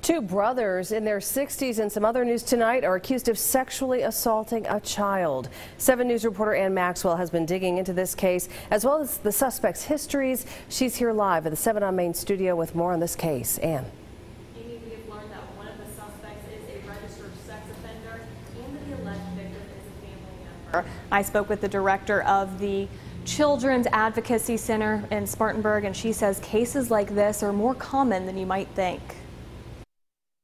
Two brothers in their 60s and some other news tonight are accused of sexually assaulting a child. 7 News reporter Ann Maxwell has been digging into this case as well as the suspects' histories. She's here live at the 7 on Main studio with more on this case. Ann. Amy, we have learned that one of the suspects is a registered sex offender and that the alleged victim is a family member. I spoke with the director of the Children's Advocacy Center in Spartanburg, and she says cases like this are more common than you might think.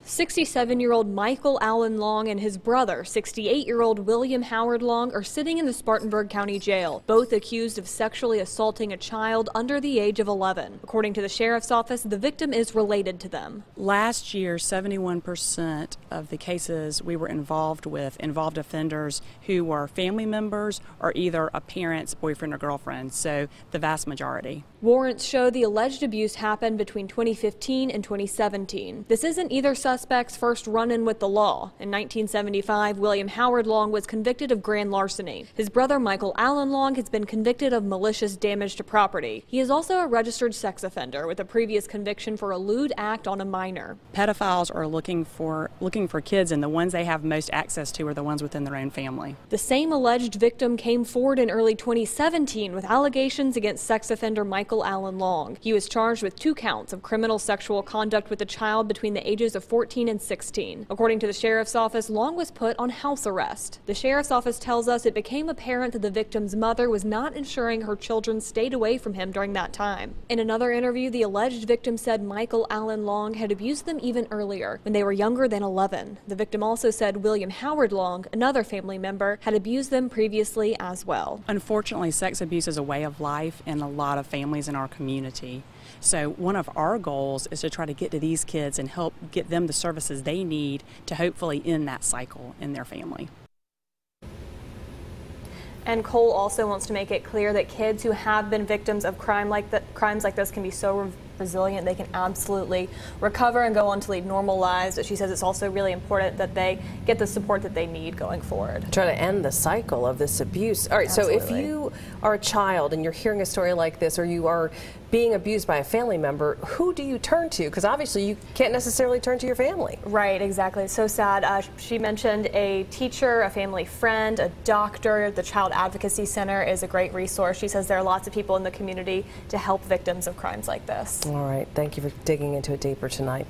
67-year-old Michael Allen Long and his brother, 68-year-old William Howard Long, are sitting in the Spartanburg County Jail, both accused of sexually assaulting a child under the age of 11. According to the sheriff's office, the victim is related to them. Last year, 71% of the cases we were involved with involved offenders who were family members or either a parent's boyfriend or girlfriend, so the vast majority. Warrants show the alleged abuse happened between 2015 and 2017. This isn't either suspect's first run-in with the law. In 1975, William Howard Long was convicted of grand larceny. His brother, Michael Allen Long, has been convicted of malicious damage to property. He is also a registered sex offender with a previous conviction for a lewd act on a minor. Pedophiles are looking for kids, and the ones they have most access to are the ones within their own family. The same alleged victim came forward in early 2017 with allegations against sex offender Michael Allen Long. He was charged with 2 counts of criminal sexual conduct with a child between the ages of 14 and 16. According to the sheriff's office, Long was put on house arrest. The sheriff's office tells us it became apparent that the victim's mother was not ensuring her children stayed away from him during that time. In another interview, the alleged victim said Michael Allen Long had abused them even earlier, when they were younger than 11. The victim also said William Howard Long, another family member, had abused them previously as well. Unfortunately, sex abuse is a way of life in a lot of families in our community. So one of our goals is to try to get to these kids and help get them the services they need to hopefully end that cycle in their family. And Cole also wants to make it clear that kids who have been victims of crimes like this can be so resilient. They can absolutely recover and go on to lead normal lives. But she says it's also really important that they get the support that they need going forward. Try to end the cycle of this abuse. All right, Absolutely. So if you are a child and you're hearing a story like this, or you are being abused by a family member, who do you turn to? Because obviously you can't necessarily turn to your family. Right, exactly. It's so sad. She mentioned a teacher, a family friend, a doctor. The Child Advocacy Center is a great resource. She says there are lots of people in the community to help victims of crimes like this. All right, thank you for digging into it deeper tonight.